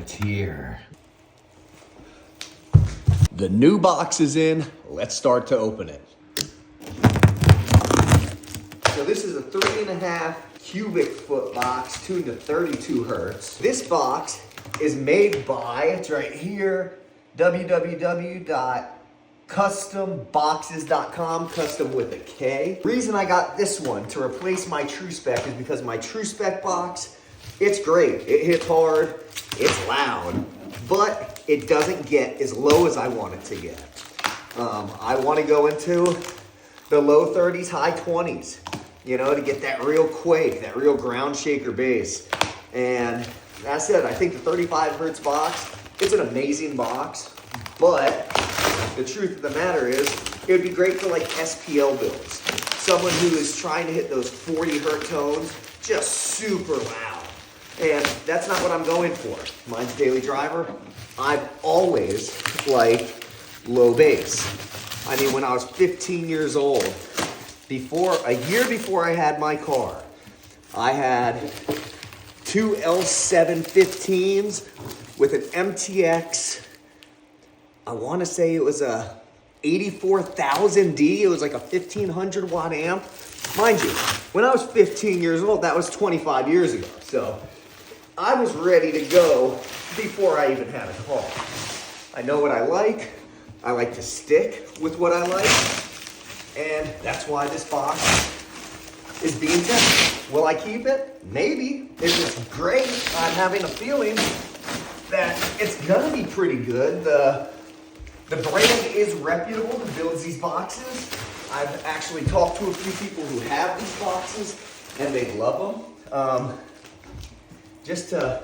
it's here. The new box is in. Let's start to open it. So this is a 3.5 cubic foot box tuned to 32 hertz. This box is made by, it's right here, www.customboxes.com, custom with a K. The reason I got this one to replace my True Spec is because my True Spec box, it's great. It hits hard, it's loud, but it doesn't get as low as I want it to get. I want to go into the low 30s, high 20s, you know, to get that real quake, that real ground shaker bass. And that's it. I think the 35 hertz box, it's an amazing box, but the truth of the matter is, it would be great for like SPL builds. Someone who is trying to hit those 40 hertz tones, just super loud. And that's not what I'm going for. Mine's daily driver. I've always liked low bass. I mean, when I was 15 years old, a year before I had my car, I had two L715s with an MTX. I want to say it was a 84,000D. It was like a 1500 watt amp. Mind you, when I was 15 years old, that was 25 years ago. So I was ready to go before I even had a car. I know what I like. I like to stick with what I like. And that's why this box is being tested. Will I keep it? Maybe. If it's great, I'm having a feeling that it's gonna be pretty good. The brand is reputable who builds these boxes. I've actually talked to a few people who have these boxes and they love them. Just to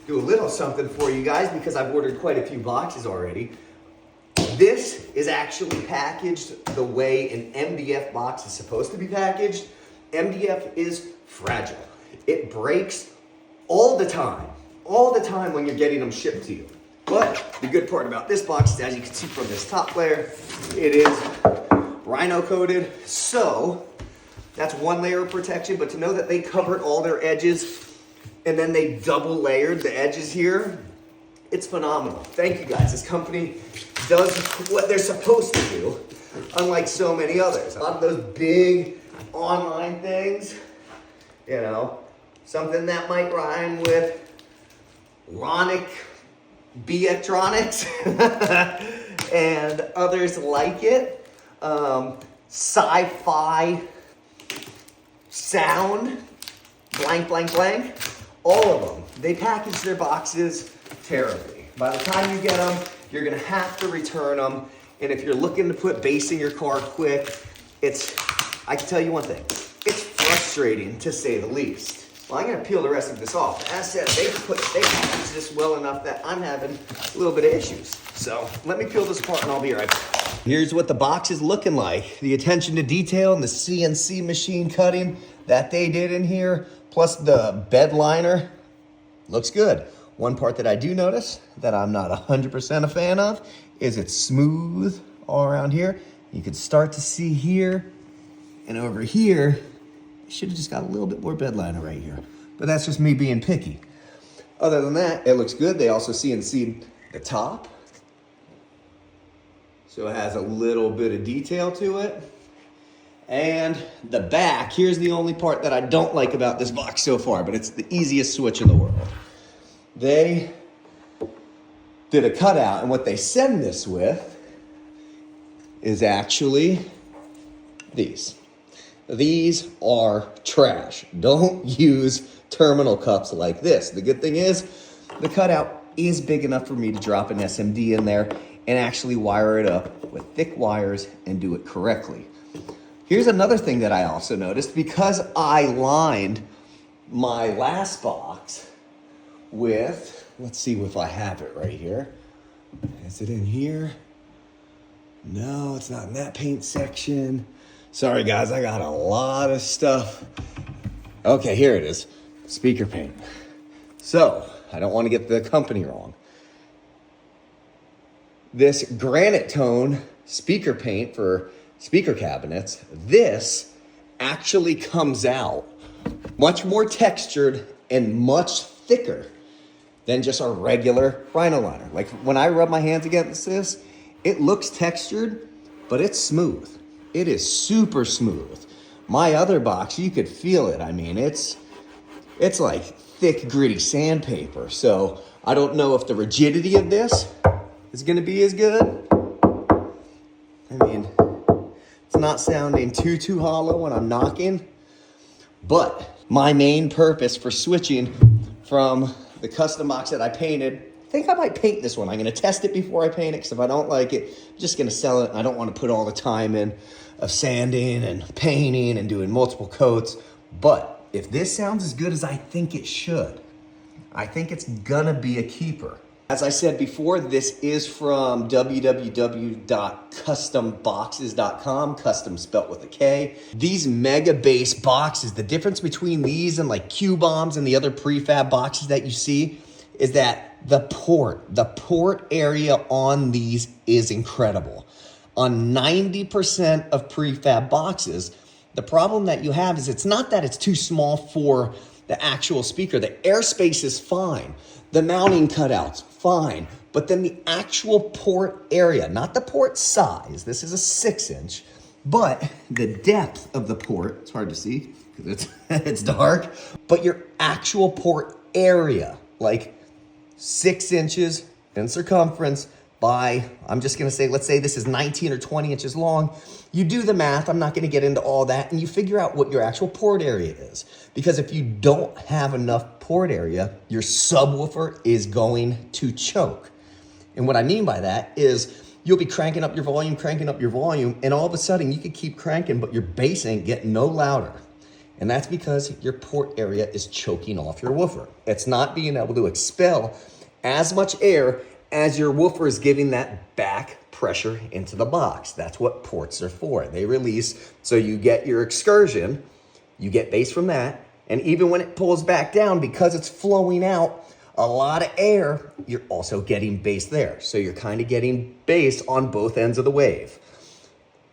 do a little something for you guys, because I've ordered quite a few boxes already. This is actually packaged the way an MDF box is supposed to be packaged. MDF is fragile. It breaks all the time when you're getting them shipped to you. But the good part about this box is, as you can see from this top layer, it is rhino coated. So that's one layer of protection, but to know that they covered all their edges and then they double layered the edges here, it's phenomenal. Thank you guys. This company does what they're supposed to do, unlike so many others. A lot of those big online things, you know, something that might rhyme with Ronic Beatronics and others like it. Sci-fi sound, blank, blank, blank. All of them. They package their boxes terribly. By the time you get them, you're gonna have to return them. And if you're looking to put bass in your car quick, I can tell you one thing, it's frustrating to say the least. Well, I'm gonna peel the rest of this off. As said, they package this well enough that I'm having a little bit of issues. So let me peel this apart and I'll be right back. Here's what the box is looking like. The attention to detail and the CNC machine cutting that they did in here, plus the bed liner, looks good. One part that I do notice that I'm not 100% a fan of is it's smooth all around here. You can start to see here and over here, should have just got a little bit more bed liner right here. But that's just me being picky. Other than that, it looks good. They also CNC'd the top. So it has a little bit of detail to it. And the back, here's the only part that I don't like about this box so far, but it's the easiest switch in the world. They did a cutout, and what they send this with is actually these. These are trash. Don't use terminal cups like this. The good thing is, the cutout is big enough for me to drop an SMD in there and actually wire it up with thick wires and do it correctly. Here's another thing that I also noticed, because I lined my last box with, let's see if I have it right here. Is it in here? No, it's not in that paint section. Sorry guys, I got a lot of stuff. Okay, here it is, speaker paint. So, I don't want to get the company wrong. This granite tone speaker paint for speaker cabinets, this actually comes out much more textured and much thicker than just a regular rhino liner. Like when I rub my hands against this, it looks textured, but it's smooth. It is super smooth. My other box, you could feel it. I mean, it's like thick, gritty sandpaper. So I don't know if the rigidity of this is gonna be as good. I mean, it's not sounding too hollow when I'm knocking, but my main purpose for switching from the custom box that I painted, I think I might paint this one. I'm gonna test it before I paint it, because if I don't like it, I'm just gonna sell it. And I don't wanna put all the time in of sanding and painting and doing multiple coats. But if this sounds as good as I think it should, I think it's gonna be a keeper. As I said before, this is from www.customboxes.com, custom spelt with a K. These mega base boxes, the difference between these and like Q-bombs and the other prefab boxes that you see is that the port area on these is incredible. On 90% of prefab boxes, the problem that you have is it's not that it's too small for the actual speaker. The airspace is fine. The mounting cutouts, fine. But then the actual port area, not the port size, this is a 6-inch, but the depth of the port, it's hard to see because it's dark, but your actual port area, like 6 inches in circumference by, I'm just gonna say, let's say this is 19 or 20 inches long. You do the math, I'm not gonna get into all that, and you figure out what your actual port area is. Because if you don't have enough port area, your subwoofer is going to choke. And what I mean by that is you'll be cranking up your volume, and all of a sudden you could keep cranking, but your bass ain't getting no louder. And that's because your port area is choking off your woofer. It's not being able to expel as much air as your woofer is giving that back pressure into the box. That's what ports are for. They release, so you get your excursion, you get bass from that, and even when it pulls back down, because it's flowing out a lot of air, you're also getting bass there. So you're kind of getting bass on both ends of the wave.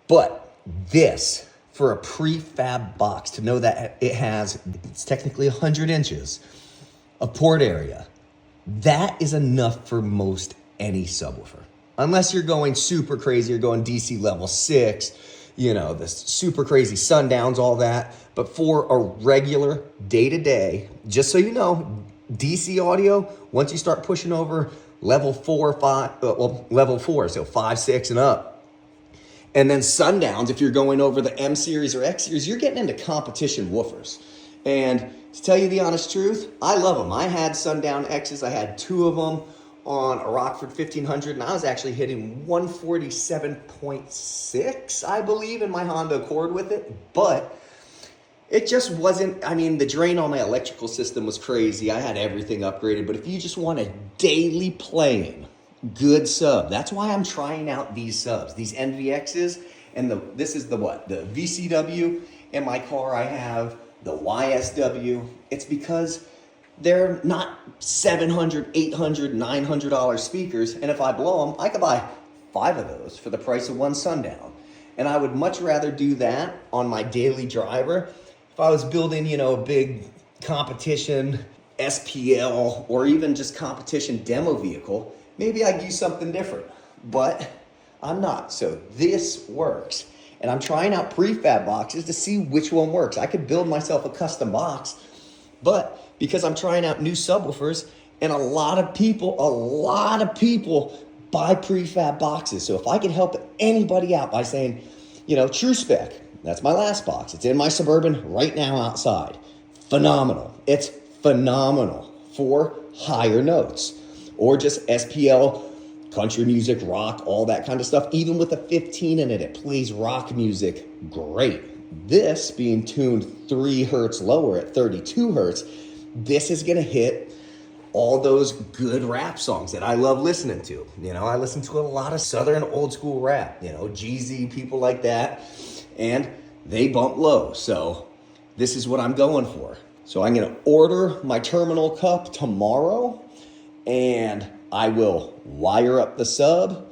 But this, for a prefab box, to know that it's technically 100 inches of port area, that is enough for most any subwoofer. Unless you're going super crazy, you're going DC level 6, you know, the super crazy sundowns, all that. But for a regular day-to-day, just so you know, DC audio, once you start pushing over level 4, 5, level 4, so 5, 6 and up. And then sundowns, if you're going over the M series or X series, you're getting into competition woofers. And to tell you the honest truth, I love them. I had Sundown X's. I had 2 of them on a Rockford 1500, and I was actually hitting 147.6, I believe, in my Honda Accord with it. But it just wasn't, I mean, the drain on my electrical system was crazy. I had everything upgraded. But if you just want a daily playing good sub, that's why I'm trying out these subs, these NVXs. And this is the what? The VCW. In my car, I have the YSW. It's because they're not $700, $800, $900 speakers. And if I blow them, I could buy 5 of those for the price of 1 Sundown. And I would much rather do that on my daily driver. If I was building, you know, a big competition SPL or even just competition demo vehicle, maybe I'd use something different. But I'm not. So this works. And I'm trying out prefab boxes to see which one works. I could build myself a custom box, but because I'm trying out new subwoofers, and a lot of people buy prefab boxes. So if I can help anybody out by saying, you know, True Spec, that's my last box. It's in my Suburban right now outside. Phenomenal. It's phenomenal for higher notes or just SPL, country music, rock, all that kind of stuff. Even with a 15 in it, it plays rock music great. This being tuned 3 hertz lower at 32 hertz, this is gonna hit all those good rap songs that I love listening to. You know, I listen to a lot of Southern old school rap, you know, Jeezy, people like that, and they bump low. So this is what I'm going for. So I'm gonna order my terminal cup tomorrow, and I will wire up the sub,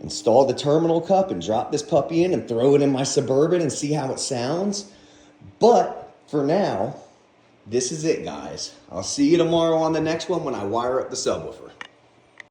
install the terminal cup, and drop this puppy in and throw it in my Suburban and see how it sounds. But for now, this is it, guys. I'll see you tomorrow on the next one when I wire up the subwoofer.